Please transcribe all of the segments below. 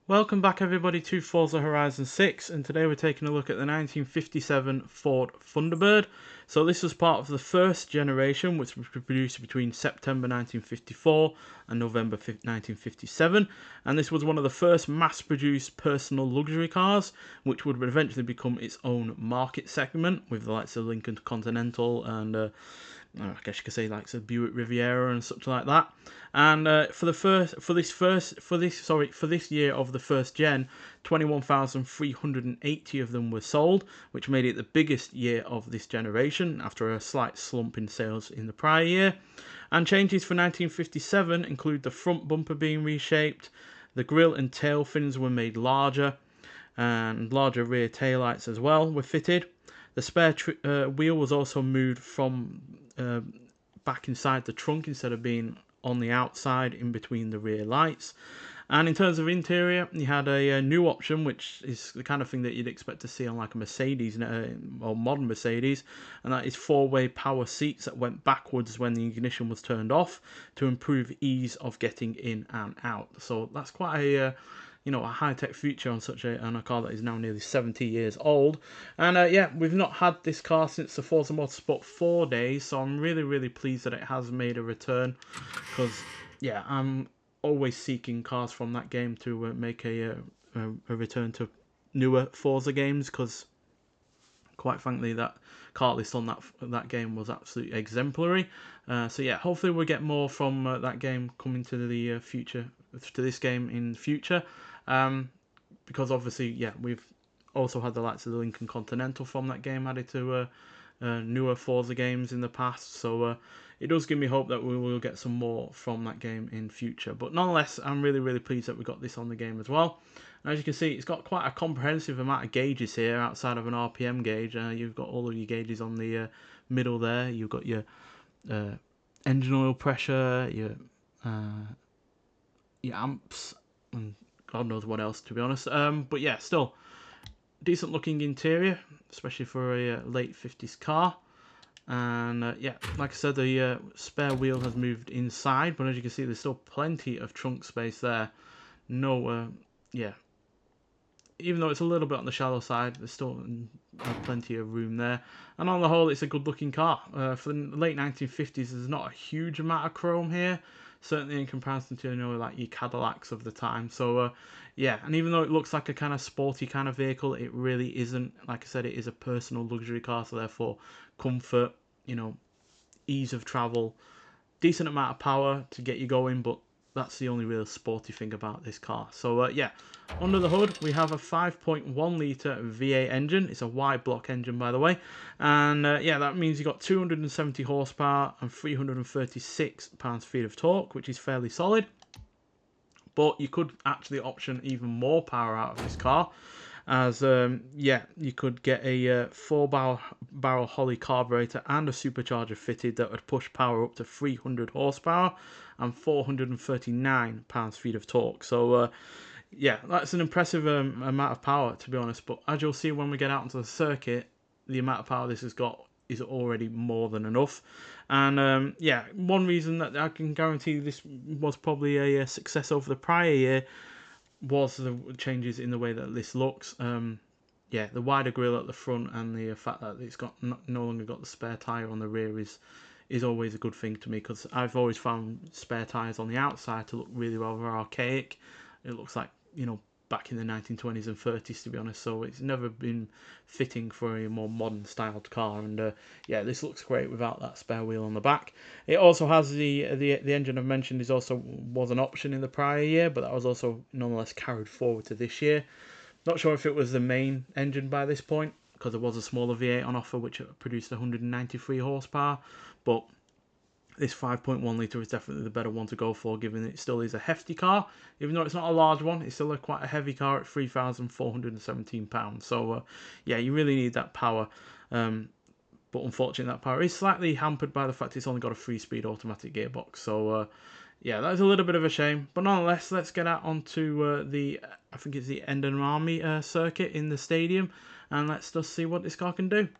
Welcome back everybody to Forza Horizon 6, and today we're taking a look at the 1957 Ford Thunderbird. So this was part of the first generation, which was produced between September 1954 and November 1957, and this was one of the first mass-produced personal luxury cars, which would eventually become its own market segment with the likes of Lincoln Continental and I guess you could say like the Buick Riviera and such like that. And for this year of the first gen, 21,380 of them were sold, which made it the biggest year of this generation after a slight slump in sales in the prior year. And changes for 1957 include the front bumper being reshaped, the grille and tail fins were made larger, and larger rear taillights as well were fitted. The spare wheel was also moved from back inside the trunk instead of being on the outside in between the rear lights. And in terms of interior, you had a new option, which is the kind of thing that you'd expect to see on like a Mercedes or modern Mercedes, and that is four-way power seats that went backwards when the ignition was turned off to improve ease of getting in and out. So that's quite a a high-tech feature on a car that is now nearly 70 years old. And yeah, we've not had this car since the Forza Motorsport 4 days, so I'm really pleased that it has made a return, because yeah, I'm always seeking cars from that game to make a return to newer Forza games, because quite frankly that car list on that game was absolutely exemplary. So yeah, hopefully we'll get more from that game coming to the future, to this game in the future. Because obviously, yeah, we've also had the likes of the Lincoln Continental from that game added to newer Forza games in the past. So it does give me hope that we will get some more from that game in future. But nonetheless, I'm really pleased that we got this on the game as well. And as you can see, it's got quite a comprehensive amount of gauges here outside of an RPM gauge. You've got all of your gauges on the middle there. You've got your engine oil pressure, your amps, and God knows what else, to be honest. But yeah, still decent looking interior, especially for a late 50s car. And yeah, like I said, the spare wheel has moved inside, but as you can see, there's still plenty of trunk space there. No, yeah, even though it's a little bit on the shallow side, there's still plenty of room there. And on the whole, it's a good looking car. For the late 1950s, there's not a huge amount of chrome here, certainly in comparison to, like your Cadillacs of the time. So yeah, and even though it looks like a kind of sporty kind of vehicle, it really isn't. Like I said, it is a personal luxury car, so therefore comfort, ease of travel, decent amount of power to get you going, but that's the only real sporty thing about this car. So yeah, under the hood we have a 5.1 litre V8 engine. It's a wide block engine, by the way, and yeah, that means you got 270 horsepower and 336 pounds-feet of torque, which is fairly solid. But you could actually option even more power out of this car, as yeah, you could get a 4-barrel Holley carburetor and a supercharger fitted that would push power up to 300 horsepower and 439 pounds-feet of torque. So yeah, that's an impressive amount of power, to be honest. But as you'll see when we get out into the circuit, the amount of power this has got is already more than enough. And yeah, one reason that I can guarantee this was probably a success over the prior year was the changes in the way that this looks. Yeah, the wider grille at the front and the fact that it's got no longer got the spare tyre on the rear is always a good thing to me, because I've always found spare tyres on the outside to look really rather archaic. It looks like, back in the 1920s and 30s, to be honest. So it's never been fitting for a more modern styled car. And yeah, this looks great without that spare wheel on the back. It also has the engine I've mentioned was an option in the prior year, but that was also nonetheless carried forward to this year. Not sure if it was the main engine by this point, because there was a smaller V8 on offer which produced 193 horsepower, but this 5.1 litre is definitely the better one to go for, given it still is a hefty car. Even though it's not a large one, it's still quite a heavy car at 3,417 pounds. So yeah, you really need that power. But unfortunately, that power is slightly hampered by the fact it's only got a 3-speed automatic gearbox. So yeah, that's a little bit of a shame. But nonetheless, let's get out onto I think it's the Enden Army circuit in the stadium, and let's just see what this car can do.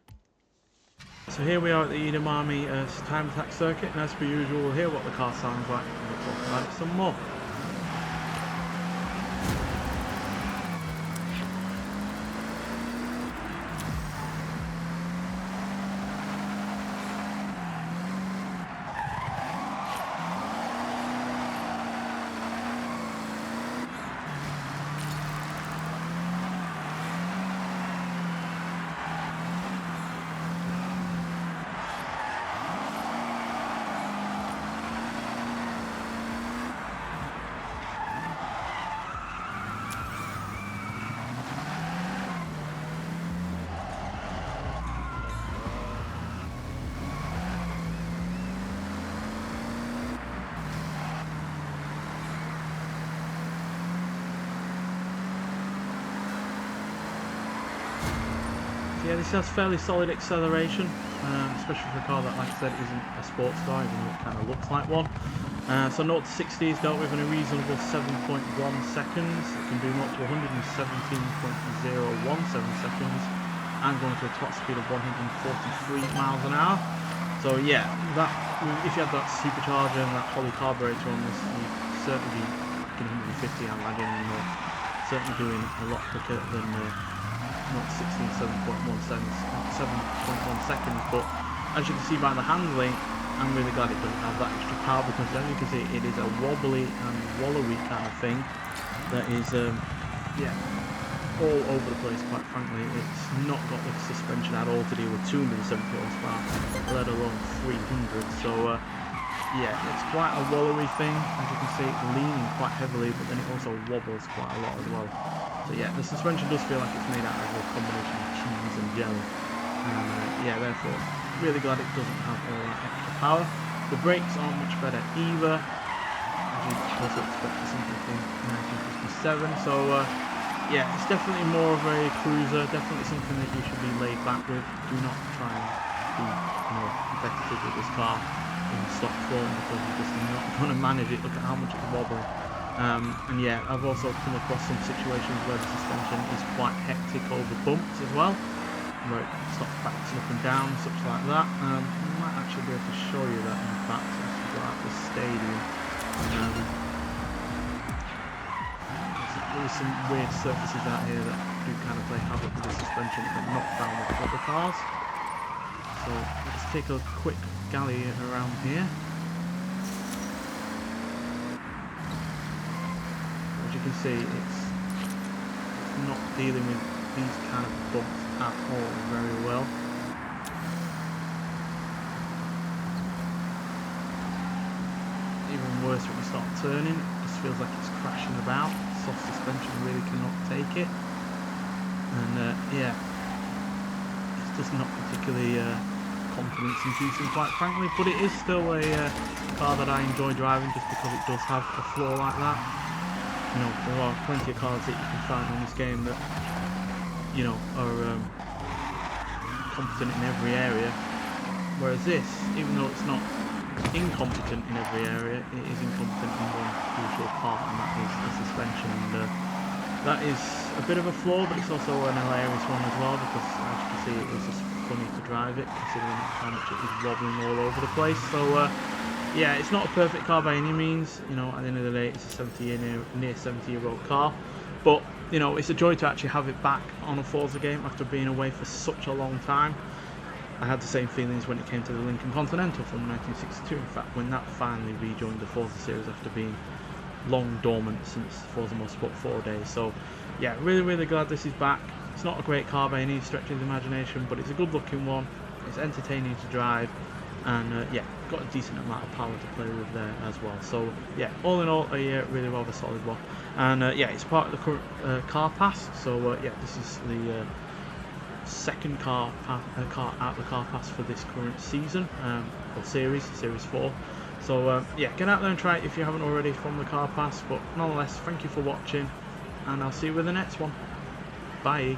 So here we are at the Edam Army time attack circuit, and as per usual we'll hear what the car sounds like and we'll talk about it some more. Yeah, this has fairly solid acceleration, especially for a car that, like I said, isn't a sports car, even though it kind of looks like one. So 0 to 60 is dealt with in a reasonable 7.1 seconds. It can do up to 117.017 seconds and going to a top speed of 143 miles an hour. So yeah, that if you had that supercharger and that Holley carburetor on this, you'd certainly be getting 150 and lagging, and certainly doing a lot quicker than not 7.1 seconds. But as you can see by the handling, I'm really glad it doesn't have that extra power, because as you can see, it is a wobbly and wallowy kind of thing that is, yeah, all over the place, quite frankly. It's not got the suspension at all to deal with 270 horsepower, let alone 300. So, yeah, it's quite a wallowy thing. As you can see, it's leaning quite heavily, but then it also wobbles quite a lot as well. So, yeah, the suspension does feel like it's made out of a combination of cheese and jelly. Yeah, therefore, really glad it doesn't have all that extra power. The brakes aren't much better either, as you also expect for something from 1957. So yeah, it's definitely more of a cruiser, definitely something that you should be laid back with. Do not try and be competitive with this car in stock form, because you're just not going to manage it. Look at how much it's wobbling. And yeah, I've also come across some situations where the suspension is quite hectic over bumps as well, where it stops bouncing up and down, such like that. I might actually be able to show you that, in fact, if you go out the stadium. There's some weird surfaces out here that do kind of play havoc with the suspension and knock down with other cars. So let's take a quick galley around here. As you can see, it's not dealing with these kind of bumps at all very well. Even worse when you start turning, it just feels like it's crashing about. Soft suspension really cannot take it, and yeah, it's just not particularly confidence inducing, quite frankly, but it is still a car that I enjoy driving, just because it does have a flaw like that. You know, there are plenty of cars that you can find on this game that, you know, are competent in every area, whereas this, even though it's not incompetent in every area, it is incompetent in one crucial part, and that is the suspension. And that is a bit of a flaw, but it's also an hilarious one as well, because as you can see, it is just funny to drive it, considering how much it is wobbling all over the place. So yeah, it's not a perfect car by any means. You know, at the end of the day, it's a near 70-year-old car, but you know, it's a joy to actually have it back on a Forza game after being away for such a long time. I had the same feelings when it came to the Lincoln Continental from 1962, in fact, when that finally rejoined the Forza series after being long dormant since Forza Motorsport 4 days. So yeah, really glad this is back. It's not a great car by any stretch of the imagination, but it's a good looking one, it's entertaining to drive, and yeah, got a decent amount of power to play with there as well. So yeah, all in all, a really rather solid one. And yeah, it's part of the current car pass, so yeah, this is the second car out the car pass for this current season, or series 4. So yeah, get out there and try it if you haven't already from the car pass. But nonetheless, thank you for watching, and I'll see you with the next one. Bye.